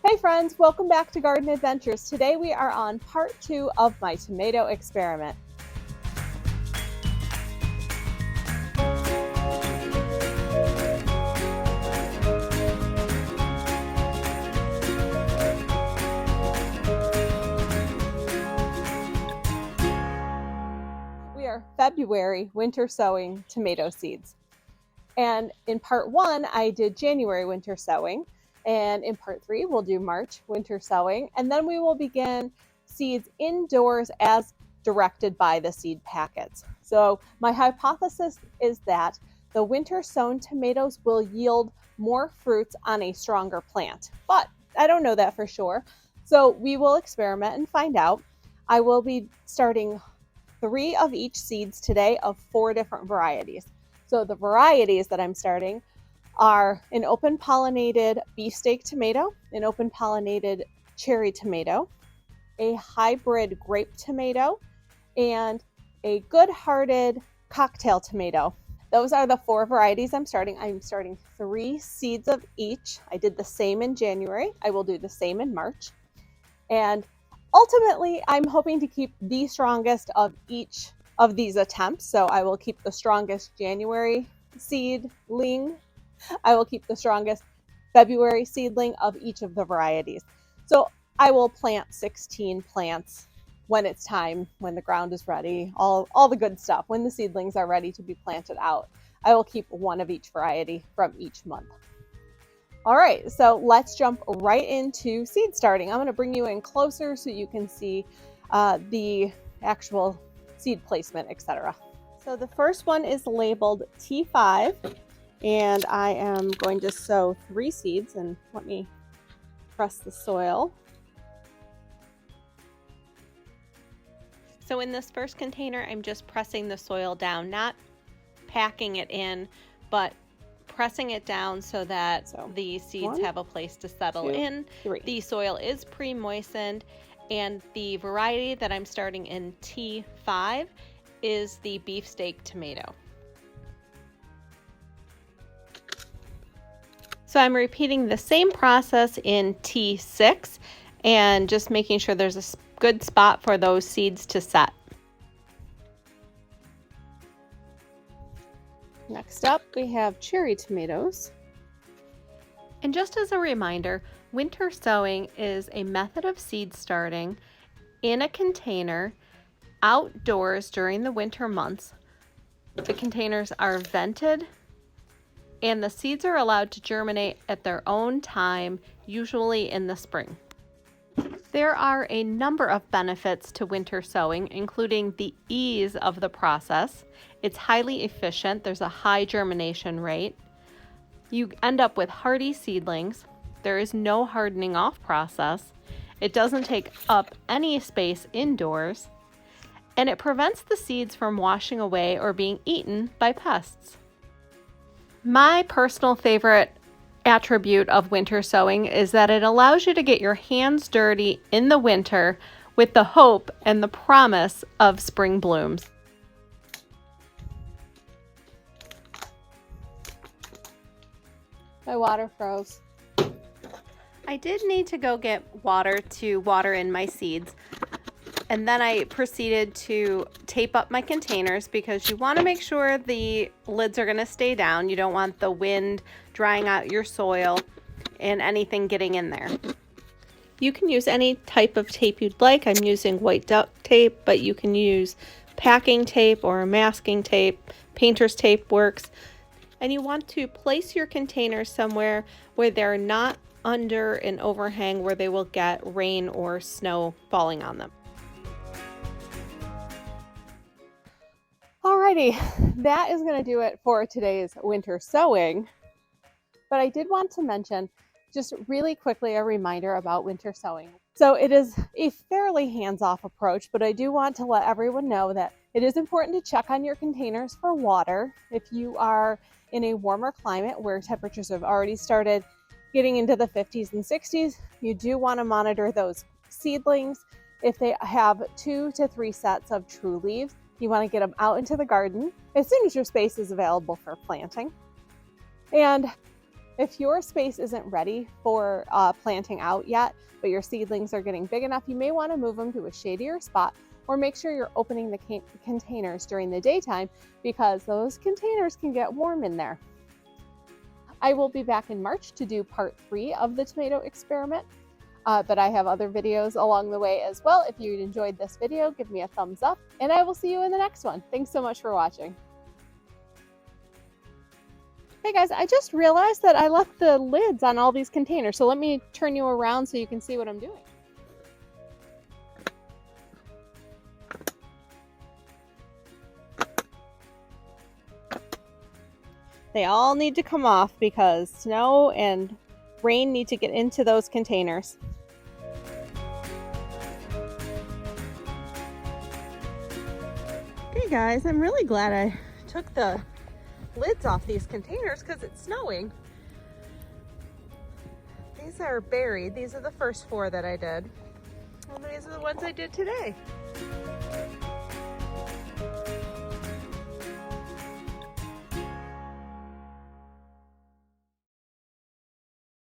Hey friends, welcome back to Garden Adventures. Today we are on part 2 of my tomato experiment. We are February winter sowing tomato seeds. And in part 1, I did January winter sowing. And in part 3, we'll do March winter sowing. And then we will begin seeds indoors as directed by the seed packets. So my hypothesis is that the winter sown tomatoes will yield more fruits on a stronger plant. But I don't know that for sure. So we will experiment and find out. I will be starting 3 of each seeds today of 4 different varieties. So the varieties that I'm starting are an open pollinated beefsteak tomato, an open pollinated cherry tomato, a hybrid grape tomato, and a good-hearted cocktail tomato. Those are the 4 varieties I'm starting. I'm starting 3 seeds of each. I did the same in January. I will do the same in March. And ultimately, I'm hoping to keep the strongest of each of these attempts. So I will keep the strongest January seedling. I will keep the strongest February seedling of each of the varieties. So I will plant 16 plants when it's time, when the ground is ready, all the good stuff, when the seedlings are ready to be planted out. I will keep 1 of each variety from each month. All right, so let's jump right into seed starting. I'm going to bring you in closer so you can see the actual seed placement, etc. So the first one is labeled T5, and I am going to sow 3 seeds, and let me press the soil. So in this first container, I'm just pressing the soil down, not packing it in, but pressing it down so that the seeds have a place to settle in. 3. The soil is pre-moistened, and the variety that I'm starting in T5 is the beefsteak tomato. So I'm repeating the same process in T6 and just making sure there's a good spot for those seeds to set. Next up, we have cherry tomatoes. And just as a reminder, winter sowing is a method of seed starting in a container outdoors during the winter months. The containers are vented and the seeds are allowed to germinate at their own time, usually in the spring. There are a number of benefits to winter sowing, including the ease of the process. It's highly efficient. There's a high germination rate. You end up with hardy seedlings. There is no hardening off process. It doesn't take up any space indoors. And it prevents the seeds from washing away or being eaten by pests. My personal favorite attribute of winter sowing is that it allows you to get your hands dirty in the winter with the hope and the promise of spring blooms. My water froze. I did need to go get water to water in my seeds, and then I proceeded to tape up my containers because you want to make sure the lids are going to stay down. You don't want the wind drying out your soil and anything getting in there. You can use any type of tape you'd like. I'm using white duct tape, but you can use packing tape or masking tape. Painter's tape works. And you want to place your containers somewhere where they're not under an overhang where they will get rain or snow falling on them. Alrighty, that is going to do it for today's winter sowing. But I did want to mention, just really quickly, a reminder about winter sowing. So it is a fairly hands-off approach, but I do want to let everyone know that it is important to check on your containers for water. If you are in a warmer climate where temperatures have already started getting into the 50s and 60s, you do want to monitor those seedlings. If they have 2 to 3 sets of true leaves, you want to get them out into the garden as soon as your space is available for planting. And If your space isn't ready for planting out yet, but your seedlings are getting big enough, you may want to move them to a shadier spot, or make sure you're opening the containers during the daytime because those containers can get warm in there. I will be back in March to do part 3 of the tomato experiment, but I have other videos along the way as well. If you enjoyed this video, give me a thumbs up, and I will see you in the next one. Thanks so much for watching. Hey guys, I just realized that I left the lids on all these containers, so let me turn you around so you can see what I'm doing. They all need to come off because snow and rain need to get into those containers. Hey guys, I'm really glad I took the lids off these containers because it's snowing. These are buried. These are the first 4 that I did. And these are the ones I did today.